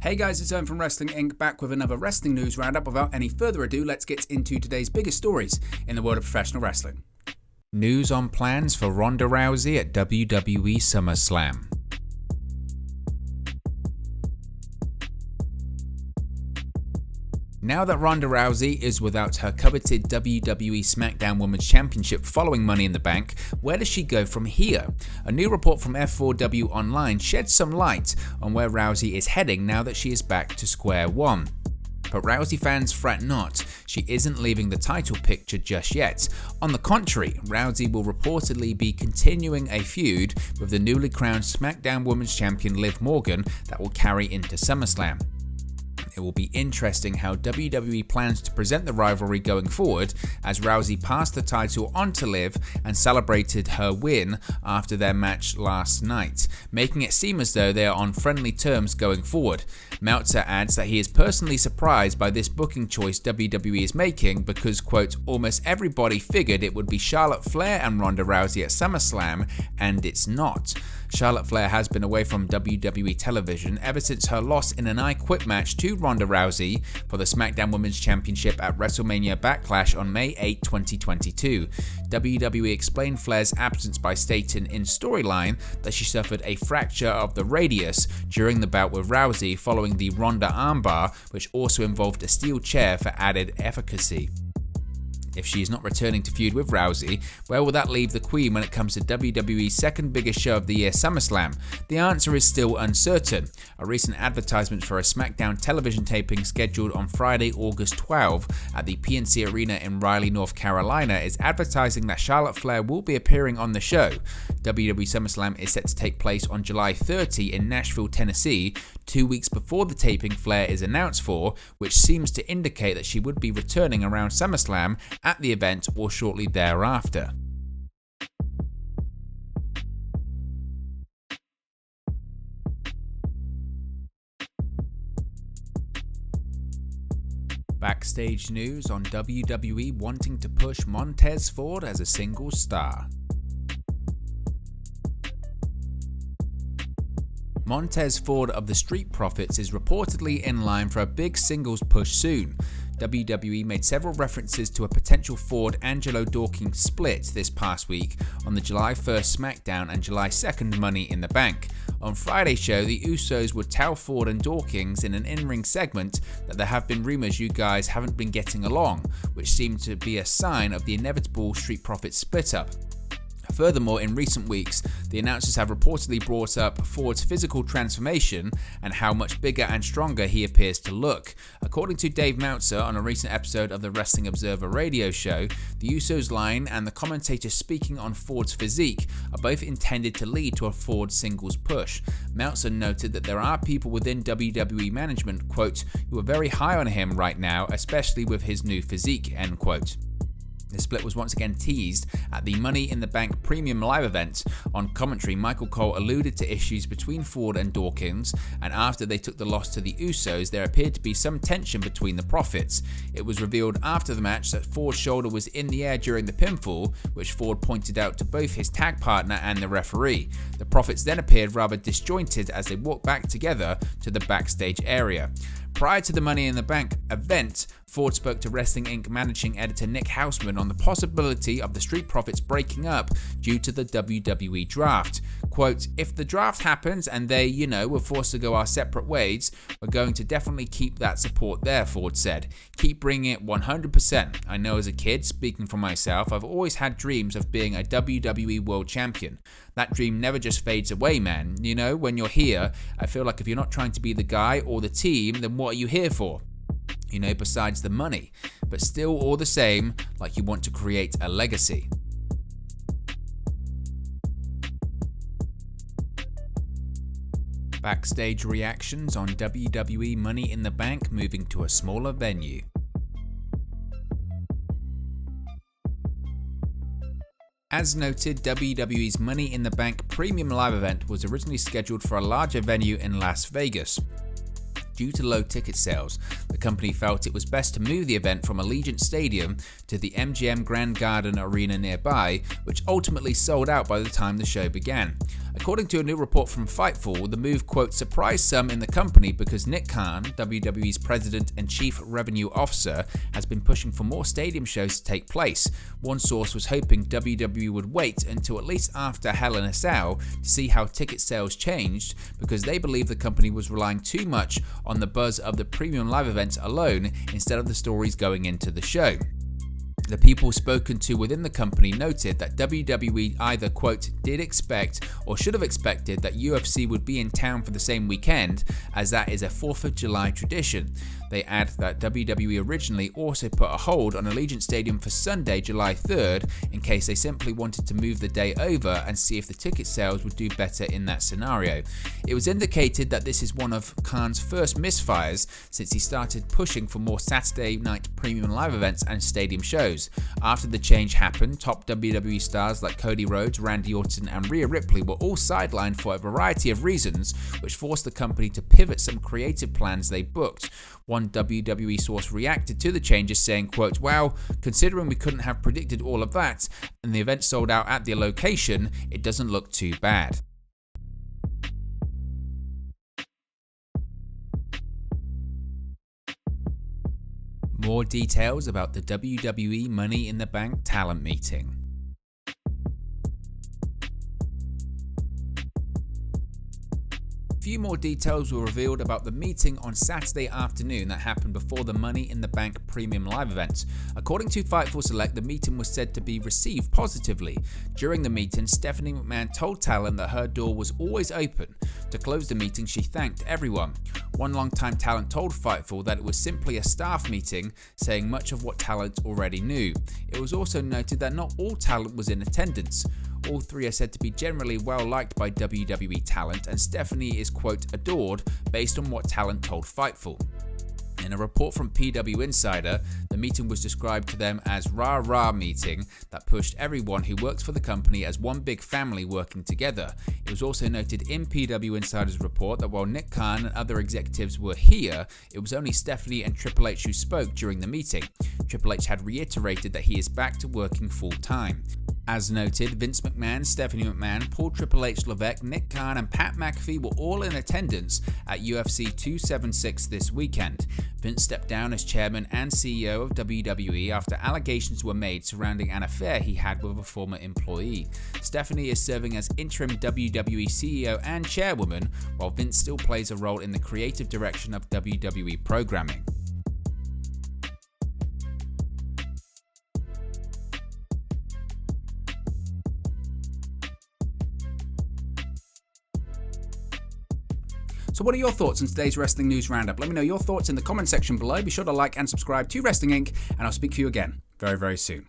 Hey guys, it's Owen from Wrestling Inc. back with another wrestling news roundup. Without any further ado, let's get into today's biggest stories in the world of professional wrestling. News on plans for Ronda Rousey at WWE SummerSlam. Now that Ronda Rousey is without her coveted WWE SmackDown Women's Championship following Money in the Bank, where does she go from here? A new report from F4W Online sheds some light on where Rousey is heading now that she is back to square one. But Rousey fans fret not, she isn't leaving the title picture just yet. On the contrary, Rousey will reportedly be continuing a feud with the newly crowned SmackDown Women's Champion Liv Morgan that will carry into SummerSlam. It will be interesting how WWE plans to present the rivalry going forward, as Rousey passed the title on to Liv and celebrated her win after their match last night, making it seem as though they are on friendly terms going forward. Meltzer adds that he is personally surprised by this booking choice WWE is making because, quote, almost everybody figured it would be Charlotte Flair and Ronda Rousey at SummerSlam, and it's not. Charlotte Flair has been away from WWE television ever since her loss in an I Quit match to Ronda Rousey for the SmackDown Women's Championship at WrestleMania Backlash on May 8, 2022. WWE explained Flair's absence by stating in storyline that she suffered a fracture of the radius during the bout with Rousey following the Ronda armbar, which also involved a steel chair for added efficacy. If she is not returning to feud with Rousey, where will that leave the Queen when it comes to WWE's second biggest show of the year, SummerSlam? The answer is still uncertain. A recent advertisement for a SmackDown television taping scheduled on Friday, August 12 at the PNC Arena in Raleigh, North Carolina is advertising that Charlotte Flair will be appearing on the show. WWE SummerSlam is set to take place on July 30 in Nashville, Tennessee, 2 weeks before the taping Flair is announced for, which seems to indicate that she would be returning around SummerSlam at the event or shortly thereafter. Backstage news on WWE wanting to push Montez forward as a singles star. Montez Ford of the Street Profits is reportedly in line for a big singles push soon. WWE made several references to a potential Ford-Angelo Dawkins split this past week on the July 1st SmackDown and July 2nd Money in the Bank. On Friday's show, the Usos would tell Ford and Dawkins in an in-ring segment that there have been rumors you guys haven't been getting along, which seemed to be a sign of the inevitable Street Profits split-up. Furthermore, in recent weeks, the announcers have reportedly brought up Ford's physical transformation and how much bigger and stronger he appears to look. According to Dave Meltzer on a recent episode of the Wrestling Observer radio show, the Usos line and the commentator speaking on Ford's physique are both intended to lead to a Ford singles push. Meltzer noted that there are people within WWE management, quote, who are very high on him right now, especially with his new physique, end quote. The split was once again teased at the Money in the Bank Premium Live event. On commentary, Michael Cole alluded to issues between Ford and Dawkins, and after they took the loss to the Usos, there appeared to be some tension between the Profits. It was revealed after the match that Ford's shoulder was in the air during the pinfall, which Ford pointed out to both his tag partner and the referee. The Profits then appeared rather disjointed as they walked back together to the backstage area. Prior to the Money in the Bank event, Ford spoke to Wrestling Inc. managing editor Nick Hausman on the possibility of the Street Profits breaking up due to the WWE draft. Quote, if the draft happens and they, were forced to go our separate ways, we're going to definitely keep that support there, Ford said. Keep bringing it 100%. I know as a kid, speaking for myself, I've always had dreams of being a WWE World Champion. That dream never just fades away, man. When you're here, I feel like if you're not trying to be the guy or the team, then what are you here for? Besides the money. But still all the same, like you want to create a legacy. Backstage reactions on WWE Money in the Bank moving to a smaller venue. As noted, WWE's Money in the Bank Premium Live event was originally scheduled for a larger venue in Las Vegas. Due to low ticket sales, the company felt it was best to move the event from Allegiant Stadium to the MGM Grand Garden Arena nearby, which ultimately sold out by the time the show began. According to a new report from Fightful, the move, quote, surprised some in the company because Nick Khan, WWE's president and chief revenue officer, has been pushing for more stadium shows to take place. One source was hoping WWE would wait until at least after Hell in a Cell to see how ticket sales changed, because they believe the company was relying too much on the buzz of the premium live events alone instead of the stories going into the show. The people spoken to within the company noted that WWE either, quote, did expect or should have expected that UFC would be in town for the same weekend, as that is a 4th of July tradition. They add that WWE originally also put a hold on Allegiant Stadium for Sunday, July 3rd, in case they simply wanted to move the day over and see if the ticket sales would do better in that scenario. It was indicated that this is one of Khan's first misfires since he started pushing for more Saturday night premium live events and stadium shows. After the change happened, top WWE stars like Cody Rhodes, Randy Orton, and Rhea Ripley were all sidelined for a variety of reasons, which forced the company to pivot some creative plans they booked. One WWE source reacted to the changes saying, quote, well, considering we couldn't have predicted all of that and the event sold out at the location, it doesn't look too bad. More details about the WWE Money in the Bank talent meeting. Few more details were revealed about the meeting on Saturday afternoon that happened before the Money in the Bank premium live event. According to Fightful Select, the meeting was said to be received positively. During the meeting, Stephanie McMahon told talent that her door was always open. To close the meeting, she thanked everyone. One longtime talent told Fightful that it was simply a staff meeting, saying much of what talent already knew. It was also noted that not all talent was in attendance. All three are said to be generally well liked by WWE talent, and Stephanie is, quote, adored based on what talent told Fightful. In a report from PW Insider, the meeting was described to them as rah-rah meeting that pushed everyone who works for the company as one big family working together. It was also noted in PW Insider's report that while Nick Khan and other executives were here, it was only Stephanie and Triple H who spoke during the meeting. Triple H had reiterated that he is back to working full-time. As noted, Vince McMahon, Stephanie McMahon, Paul Triple H Levesque, Nick Khan and Pat McAfee were all in attendance at UFC 276 this weekend. Vince stepped down as chairman and CEO of WWE after allegations were made surrounding an affair he had with a former employee. Stephanie is serving as interim WWE CEO and chairwoman, while Vince still plays a role in the creative direction of WWE programming. So what are your thoughts on today's Wrestling News Roundup? Let me know your thoughts in the comment section below. Be sure to like and subscribe to Wrestling Inc. and I'll speak to you again very, very soon.